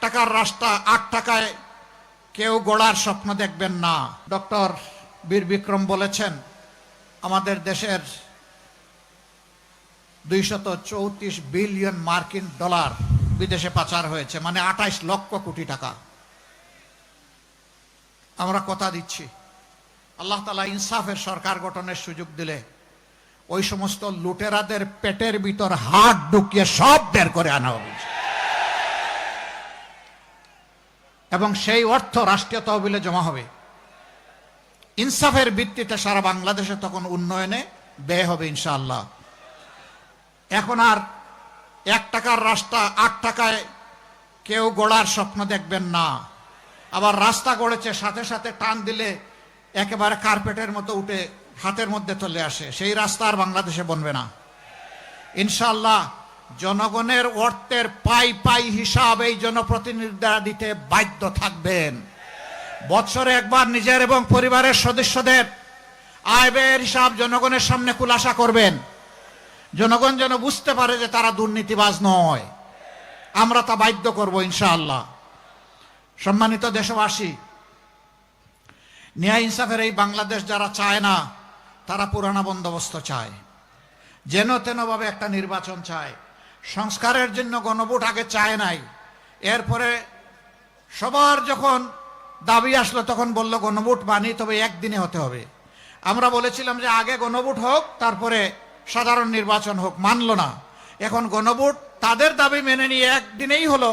টাকার রাস্তা 8 টাকায় কেউ গড়ার স্বপ্ন দেখবেন না। ডক্টর বীর বিক্রম বলেছেন আমাদের দেশের 234 বিলিয়ন মার্কিন ডলার বিদেশে পাচার হয়েছে, মানে 28 লক্ষ কোটি টাকা। আমরা কথা দিচ্ছি আল্লাহ তাআলা ইনসাফের সরকার গঠনের সুযোগ দিলে ওই সমস্ত লুটেরাদের পেটের ভিতর হাত ঢুকিয়ে সব বের করে আনা হবে এবং সেই অর্থ রাষ্ট্রীয় তহবিলে জমা হবে। ইনসাফের ভিত্তিতে সারা বাংলাদেশে তখন উন্নয়নে ব্যয় হবে ইনশাআল্লাহ। এখন আর 1 টাকার রাস্তা 8 টাকায় কেউ গড়ার স্বপ্ন দেখবেন না। আবার রাস্তা গড়েছে, সাথে সাথে টান দিলে একেবারে কার্পেটের মতো উঠে হাতের মধ্যে চলে আসে, সেই রাস্তা আর বাংলাদেশে বনবে না ইনশাআল্লাহ। জনগণের অর্থের পাই পাই হিসাব এই জনপ্রতিনিধিরা দিতে বাধ্য থাকবেন। বছরে একবার নিজের এবং পরিবারের সদস্যদের আয় ব্যয়ের হিসাব জনগণের সামনে খুলাসা করবেন। জনগণ যেন বুঝতে পারে যে তারা দুর্নীতিবাজ নয়। আমরা তা বাধ্য করব ইনশাআল্লাহ। সম্মানিত দেশবাসী, ন্যায় ইনসাফের এই বাংলাদেশ যারা চায় না তারা পুরানা বন্দোবস্ত চায়, যেন তেনভাবে একটা নির্বাচন চায়। সংস্কারের জন্য গণভোট আগে চায় নাই, এরপরে সবার যখন দাবি আসলো তখন বলল গণভোট মানি, তবে একদিনে হতে হবে। আমরা বলেছিলাম যে আগে গণভোট হোক তারপরে সাধারণ নির্বাচন হোক, মানলো না। এখন গণভোট তাদের দাবি মেনে নিয়ে একদিনেই হলো,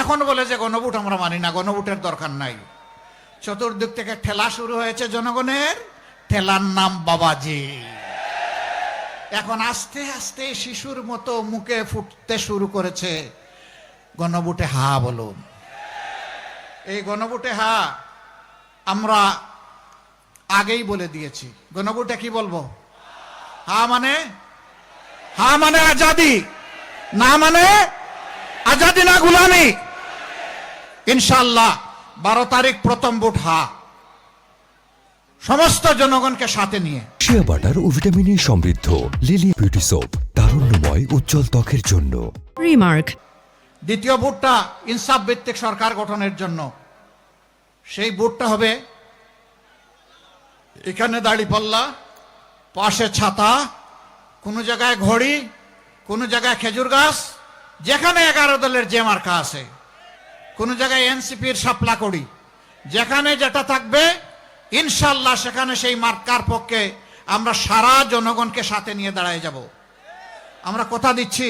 এখন বলে যে গণভোট আমরা মানি না, গণভোটের দরকার নাই। চতুর্দিক থেকে ঠেলা শুরু হয়েছে জনগণের, ঠেলার নাম বাবাজি। এখন আস্তে আস্তে শিশুর মতো মুখে ফুটতে শুরু করেছে গণভোটে হা বলুন। এই গণভোটে হা আমরা আগেই বলে দিয়েছি। গণভোটে কি বলবো? হা মানে আজাদি, না মানে আজাদি না গুলামি। ইনশাআল্লাহ 12 তারিখ প্রথম ভোট হা, সমস্ত জনগণকে সাথে নিয়ে। শিয়া বাটার ও ভিটামিনে সমৃদ্ধ লিলি বিউটি সোপ, তারুণ্যময় উজ্জ্বল ত্বকের জন্য। রিমার্ক। দ্বিতীয় ভোটটা ইনসাফ ভিত্তিক সরকার গঠনের জন্য। সেই ভোটটা হবে এখানে দাড়িপাল্লা, পাশে ছাতা, কোন জায়গায় ঘড়ি, কোন জায়গায় খেজুর গাছ, যেখানে 11 দলের যে মার্কা আছে, কোন জায়গায় এনসিপির শাপলা করি, যেখানে যেটা থাকবে ইনশাআল্লাহ সেখানে সেই মার্কার পক্ষে আমরা সারা জনগণকে সাথে নিয়ে দাঁড়ায় যাব। আমরা কথা দিচ্ছি,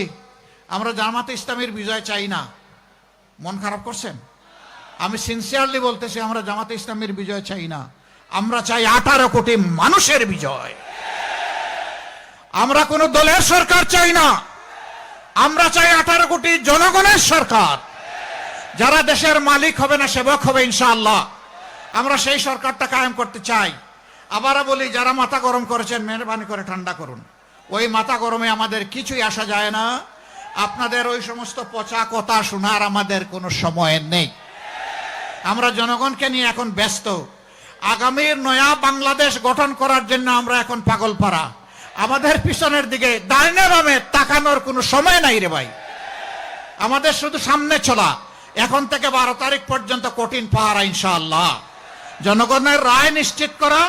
আমরা জামাতে ইসলামীর বিজয় চাই না। মন খারাপ করছেন? আমি সিনসিয়ারলি বলতেছি, আমরা জামাতে ইসলামীর বিজয় চাই না। আমরা চাই 18 কোটি মানুষের বিজয়। আমরা কোন দলের সরকার চাই না, আমরা চাই 18 কোটি জনগণের সরকার, যারা দেশের মালিক হবে না সেবক হবে ইনশাআল্লাহ। আমরা সেই সরকারটা কায়েম করতে চাই। আবারও বলি, যারা মাথা গরম করেছেন মেহরবানি করে ঠান্ডা করুন। ওই মাথা গরমে আমাদের কিছুই আসা যায় না। আপনাদের ওই সমস্ত পচা কথা শোনার আমাদের কোনো সময় নেই। আমরা জনগণকে নিয়ে এখন ব্যস্ত। আগামীর নয়া বাংলাদেশ গঠন করার জন্য আমরা এখন পাগলপাড়া। আমাদের পিছনের দিকে ডাইনে বামে তাকানোর কোনো সময় নাই রে ভাই। আমাদের শুধু সামনে চলা। এখন থেকে 12 তারিখ পর্যন্ত কঠিন পাহারা ইনশাআল্লাহ। জনগণের রায় নিশ্চিত করা,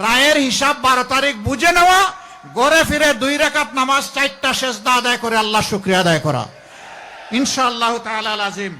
রায়ের হিসাব 12 তারিখ বুঝে নেওয়া, ঘরে ফিরে 2 রাকাত নামাজ 4টা সেজদা আদায় করে আল্লাহ শুকরিয়া আদায় করা ইনশাআল্লাহ তাআলা আজিম।